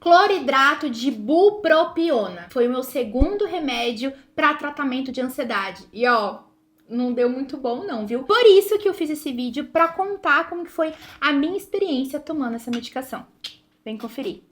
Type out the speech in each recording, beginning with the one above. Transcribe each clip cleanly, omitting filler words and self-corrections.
cloridrato de bupropiona. Foi o meu segundo remédio para tratamento de ansiedade. E ó, não deu muito bom não, viu? Por isso que eu fiz esse vídeo para contar como que foi a minha experiência tomando essa medicação. Vem conferir.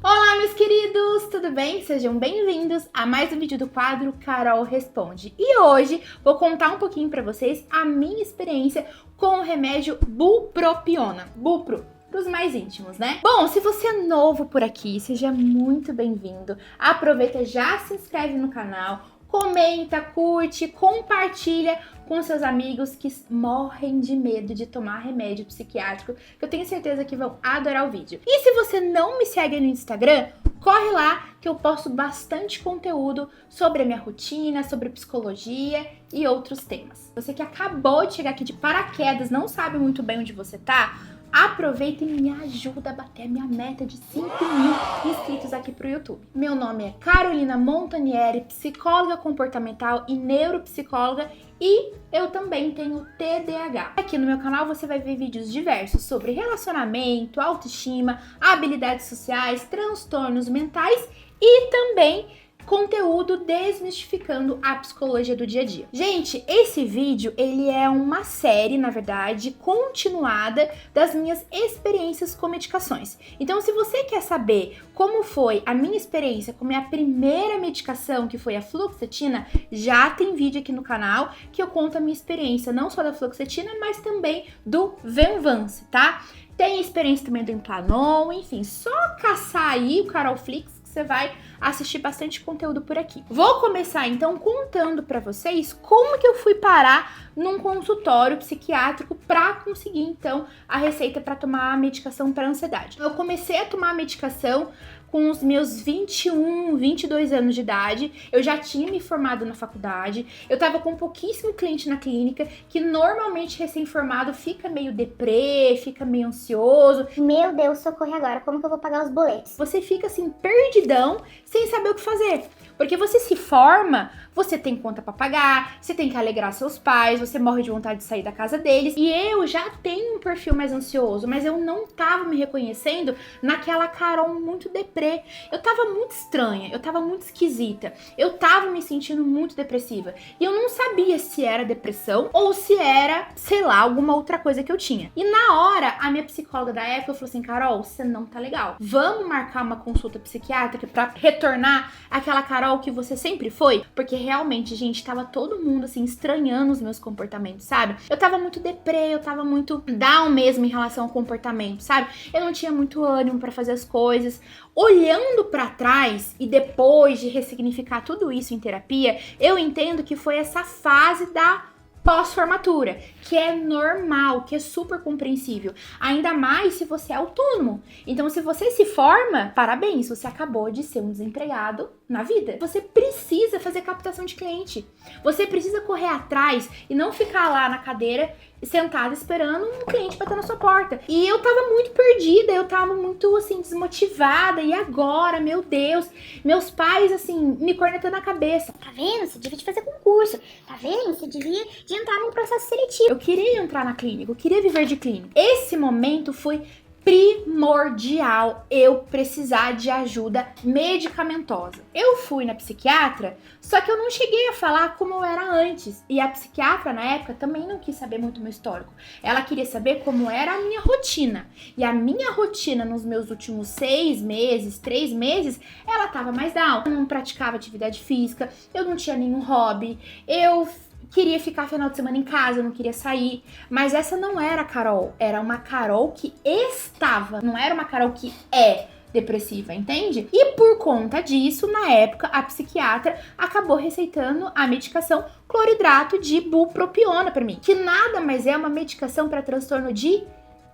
Olá, meus queridos, tudo bem? Sejam bem-vindos a mais um vídeo do quadro Carol Responde. E hoje vou contar um pouquinho pra vocês a minha experiência com o remédio bupropiona. Bupro, para os mais íntimos, né? Bom, se você é novo por aqui, seja muito bem-vindo. Aproveita, já se inscreve no canal, comenta, curte, compartilha com seus amigos que morrem de medo de tomar remédio psiquiátrico, que eu tenho certeza que vão adorar o vídeo. E se você não me segue no Instagram, corre lá que eu posto bastante conteúdo sobre a minha rotina, sobre psicologia e outros temas. Você que acabou de chegar aqui de paraquedas, não sabe muito bem onde você tá, aproveita e me ajuda a bater a minha meta de 5.000 inscritos aqui pro YouTube. Meu nome é Carolina Montanieri, psicóloga comportamental e neuropsicóloga, e eu também tenho TDAH. Aqui no meu canal você vai ver vídeos diversos sobre relacionamento, autoestima, habilidades sociais, transtornos mentais e também conteúdo desmistificando a psicologia do dia a dia. Gente, esse vídeo, ele é uma série, na verdade, continuada das minhas experiências com medicações. Então, se você quer saber como foi a minha experiência com a minha primeira medicação, que foi a fluoxetina, já tem vídeo aqui no canal que eu conto a minha experiência, não só da fluoxetina, mas também do Venvance, tá? Tem experiência também do Implanon, enfim, só caçar aí o Carolflix, você vai assistir bastante conteúdo por aqui. Vou começar então contando pra vocês como que eu fui parar num consultório psiquiátrico pra conseguir então a receita pra tomar a medicação para ansiedade. Eu comecei a tomar a medicação com os meus 21, 22 anos de idade, eu já tinha me formado na faculdade, eu tava com pouquíssimo cliente na clínica, que normalmente recém-formado fica meio deprê, fica meio ansioso. Meu Deus, socorre agora, como que eu vou pagar os boletos? Você fica assim, perdidão, sem saber o que fazer. Porque você se forma, você tem conta pra pagar, você tem que alegrar seus pais, você morre de vontade de sair da casa deles. E eu já tenho um perfil mais ansioso, mas eu não tava me reconhecendo naquela Carol muito deprê. Eu tava muito estranha, eu tava muito esquisita, eu tava me sentindo muito depressiva. E eu não sabia se era depressão ou se era, sei lá, alguma outra coisa que eu tinha. E na hora, a minha psicóloga da época falou assim: Carol, você não tá legal. Vamos marcar uma consulta psiquiátrica pra retornar aquela Carol que você sempre foi? Porque realmente, gente, tava todo mundo assim estranhando os meus comportamentos, sabe? Eu tava muito deprê, eu tava muito down mesmo em relação ao comportamento, sabe? Eu não tinha muito ânimo pra fazer as coisas. Olhando pra trás e depois de ressignificar tudo isso em terapia, eu entendo que foi essa fase da pós-formatura, que é normal, que é super compreensível, ainda mais se você é autônomo. Então, se você se forma, parabéns, você acabou de ser um desempregado na vida. Você precisa fazer captação de cliente, você precisa correr atrás e não ficar lá na cadeira sentada esperando um cliente bater na sua porta. E eu tava muito perdida, eu tava muito assim desmotivada. E agora, meu Deus, meus pais assim me cornetando na cabeça. Tá vendo? Você devia fazer concurso. Tá vendo? Você devia de entrar num processo seletivo. Eu queria entrar na clínica, eu queria viver de clínica. Esse momento foi primordial eu precisar de ajuda medicamentosa. Eu fui na psiquiatra, só que eu não cheguei a falar como eu era antes. E a psiquiatra, na época, também não quis saber muito meu histórico. Ela queria saber como era a minha rotina. E a minha rotina nos meus últimos 6 meses, 3 meses, ela tava mais down. Eu não praticava atividade física, eu não tinha nenhum hobby, eu queria ficar final de semana em casa, eu não queria sair. Mas essa não era a Carol. Era uma Carol que estava, não era uma Carol que é depressiva, entende? E por conta disso, na época, a psiquiatra acabou receitando a medicação cloridrato de bupropiona pra mim, que nada mais é uma medicação para transtorno de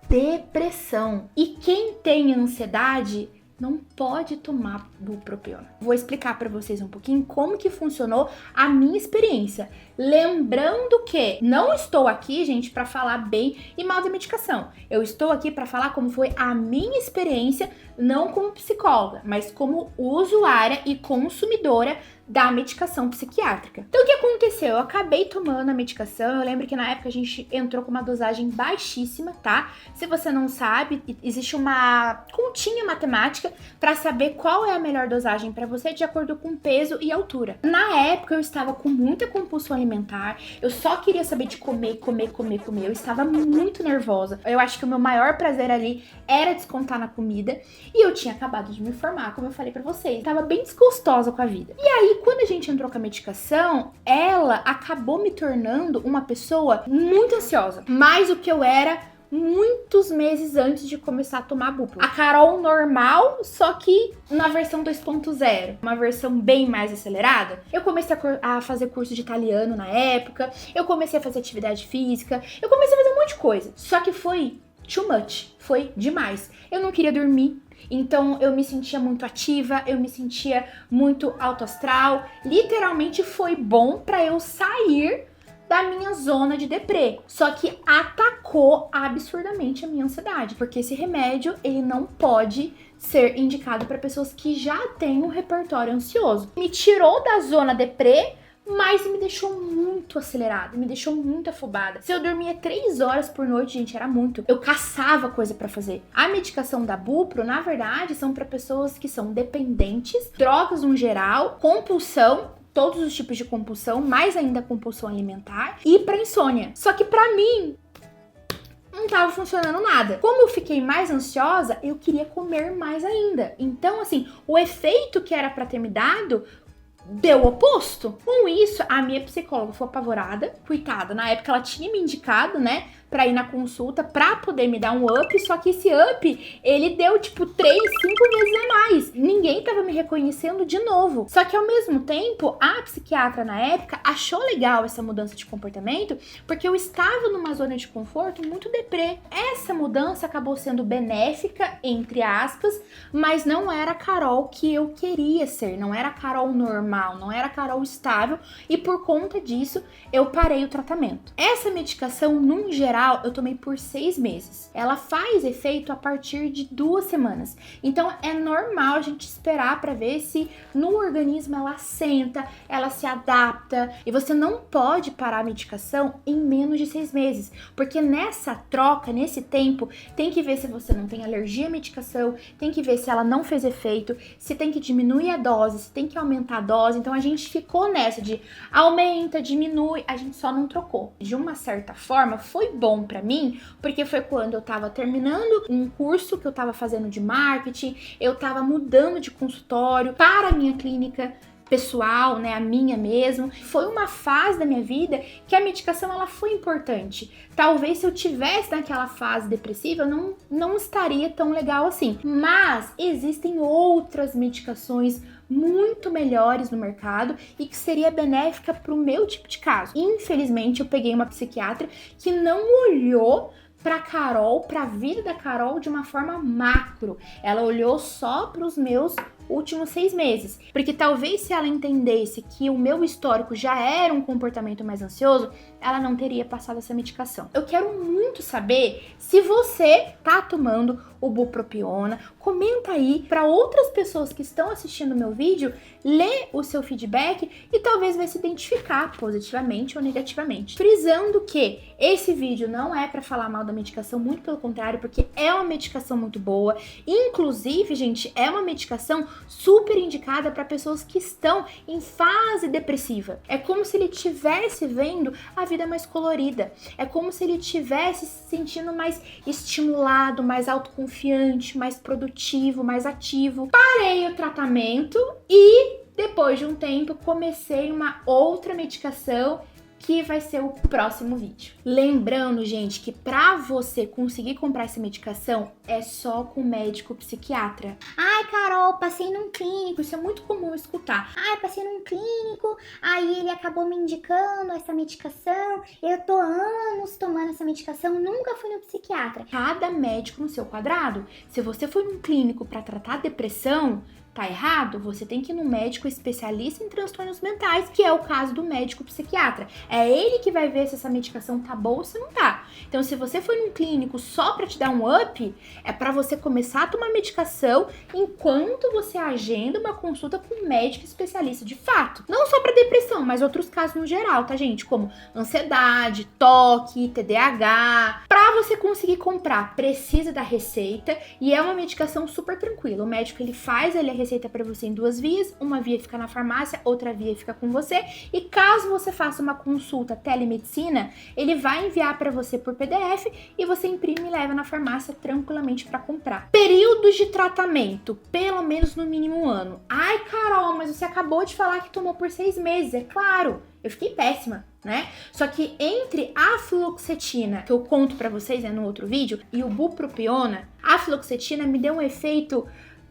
depressão. E quem tem ansiedade não pode tomar bupropiona. Vou explicar para vocês um pouquinho como que funcionou a minha experiência. Lembrando que não estou aqui, gente, para falar bem e mal da medicação. Eu estou aqui para falar como foi a minha experiência, não como psicóloga, mas como usuária e consumidora da medicação psiquiátrica. Então, o que aconteceu? Eu acabei tomando a medicação. Eu lembro que na época a gente entrou com uma dosagem baixíssima, tá? Se você não sabe, existe uma continha matemática para saber qual é a melhor dosagem para você de acordo com peso e altura. Na época eu estava com muita compulsão alimentar. Eu só queria saber de comer. Eu estava muito nervosa. Eu acho que o meu maior prazer ali era descontar na comida. E eu tinha acabado de me formar, como eu falei pra vocês. Tava bem desgostosa com a vida. E aí, quando a gente entrou com a medicação, ela acabou me tornando uma pessoa muito ansiosa. Mais do que eu era muitos meses antes de começar a tomar buplo. A Carol normal, só que na versão 2.0, uma versão bem mais acelerada. Eu comecei a fazer curso de italiano na época, eu comecei a fazer atividade física, eu comecei a fazer um monte de coisa. Só que foi too much, foi demais. Eu não queria dormir. Então eu me sentia muito ativa, eu me sentia muito alto astral. Literalmente foi bom pra eu sair da minha zona de deprê. Só que atacou absurdamente a minha ansiedade, porque esse remédio, ele não pode ser indicado para pessoas que já têm um repertório ansioso. Me tirou da zona deprê, mas me deixou muito acelerada, me deixou muito afobada. Se eu dormia 3 horas por noite, gente, era muito. Eu caçava coisa pra fazer. A medicação da Bupro, na verdade, são pra pessoas que são dependentes, drogas no geral, compulsão, todos os tipos de compulsão, mais ainda compulsão alimentar, e pra insônia. Só que pra mim, não tava funcionando nada. Como eu fiquei mais ansiosa, eu queria comer mais ainda. Então, assim, o efeito que era pra ter me dado deu o oposto. Com isso, a minha psicóloga foi apavorada, coitada. Na época ela tinha me indicado, né, pra ir na consulta pra poder me dar um up, só que esse up, ele deu tipo 3, 5 vezes a mais. Ninguém tava me reconhecendo de novo. Só que ao mesmo tempo, a psiquiatra na época achou legal essa mudança de comportamento, porque eu estava numa zona de conforto muito deprê. Essa mudança acabou sendo benéfica, entre aspas, mas não era a Carol que eu queria ser, não era a Carol normal, não era a Carol estável, e por conta disso, eu parei o tratamento. Essa medicação, num geral, eu tomei por 6 meses. Ela faz efeito a partir de 2 semanas. Então é normal a gente esperar para ver se no organismo ela senta, ela se adapta. E você não pode parar a medicação em menos de 6 meses. Porque nessa troca, nesse tempo, tem que ver se você não tem alergia à medicação, tem que ver se ela não fez efeito, se tem que diminuir a dose, se tem que aumentar a dose. Então a gente ficou nessa de aumenta, diminui, a gente só não trocou. De uma certa forma, foi bom pra mim, porque foi quando eu tava terminando um curso que eu tava fazendo de marketing, eu tava mudando de consultório para a minha clínica pessoal, né, a minha mesmo. Foi uma fase da minha vida que a medicação ela foi importante. Talvez se eu tivesse naquela fase depressiva, eu não estaria tão legal assim. Mas existem outras medicações muito melhores no mercado e que seria benéfica para o meu tipo de caso. Infelizmente, eu peguei uma psiquiatra que não olhou para Carol, para a vida da Carol de uma forma macro. Ela olhou só para os meus últimos 6 meses. Porque talvez se ela entendesse que o meu histórico já era um comportamento mais ansioso, ela não teria passado essa medicação. Eu quero muito saber se você tá tomando o bupropiona. Comenta aí para outras pessoas que estão assistindo o meu vídeo, lê o seu feedback e talvez vai se identificar positivamente ou negativamente. Frisando que esse vídeo não é para falar mal da medicação, muito pelo contrário, porque é uma medicação muito boa. Inclusive, gente, é uma medicação super indicada para pessoas que estão em fase depressiva. É como se ele estivesse vendo a vida mais colorida. É como se ele estivesse se sentindo mais estimulado, mais autoconfiante, mais produtivo, mais ativo. Parei o tratamento e depois de um tempo comecei uma outra medicação que vai ser o próximo vídeo. Lembrando, gente, que pra você conseguir comprar essa medicação é só com médico psiquiatra. Ai, Carol, passei num clínico. Isso é muito comum escutar. Ai, passei num clínico, aí ele acabou me indicando essa medicação. Eu tô anos tomando essa medicação, nunca fui no psiquiatra. Cada médico no seu quadrado. Se você for num clínico pra tratar depressão, tá errado, você tem que ir no médico especialista em transtornos mentais, que é o caso do médico psiquiatra. É ele que vai ver se essa medicação tá boa ou se não tá. Então, se você for num clínico só pra te dar um up, é pra você começar a tomar medicação enquanto você agenda uma consulta com um médico especialista de fato. Não só pra depressão, mas outros casos no geral, tá, gente? Como ansiedade, toque, TDAH. Pra você conseguir comprar, precisa da receita e é uma medicação super tranquila. O médico, ele faz a receita para você em 2 vias, uma via fica na farmácia, outra via fica com você, e caso você faça uma consulta telemedicina, ele vai enviar para você por PDF e você imprime e leva na farmácia tranquilamente para comprar. Períodos de tratamento, pelo menos no mínimo 1 ano. Ai, Carol, mas você acabou de falar que tomou por 6 meses, é claro. Eu fiquei péssima, né? Só que entre a fluoxetina, que eu conto pra vocês no outro vídeo, e o bupropiona, a fluoxetina me deu um efeito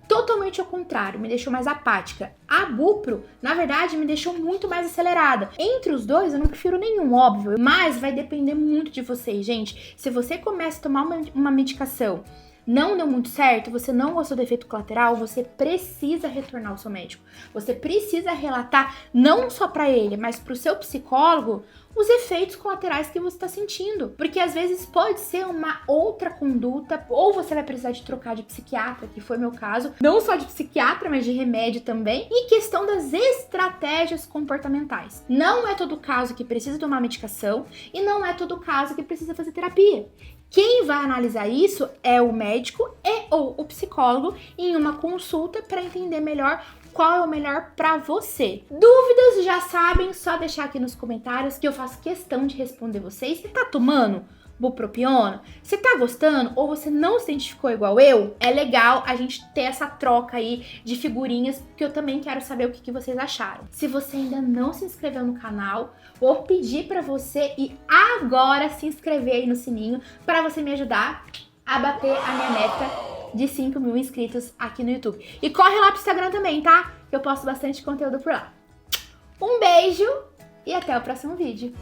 totalmente ao contrário, me deixou mais apática. A Bupro, na verdade, me deixou muito mais acelerada. Entre os dois, eu não prefiro nenhum, óbvio, mas vai depender muito de vocês, gente. Se você começa a tomar uma medicação, não deu muito certo, você não gostou do efeito colateral, você precisa retornar ao seu médico. Você precisa relatar, não só para ele, mas para o seu psicólogo, os efeitos colaterais que você está sentindo. Porque às vezes pode ser uma outra conduta, ou você vai precisar de trocar de psiquiatra, que foi meu caso. Não só de psiquiatra, mas de remédio também. E questão das estratégias comportamentais. Não é todo caso que precisa tomar medicação e não é todo caso que precisa fazer terapia. Quem vai analisar isso é o médico e ou o psicólogo em uma consulta para entender melhor qual é o melhor pra você. Dúvidas, já sabem, só deixar aqui nos comentários que eu faço questão de responder vocês. Você tá tomando bupropiona? Você tá gostando ou você não se identificou igual eu? É legal a gente ter essa troca aí de figurinhas, porque eu também quero saber o que vocês acharam. Se você ainda não se inscreveu no canal, vou pedir pra você ir agora se inscrever aí no sininho pra você me ajudar a bater a minha meta de 5.000 inscritos aqui no YouTube. E corre lá pro Instagram também, tá? Que eu posto bastante conteúdo por lá. Um beijo e até o próximo vídeo.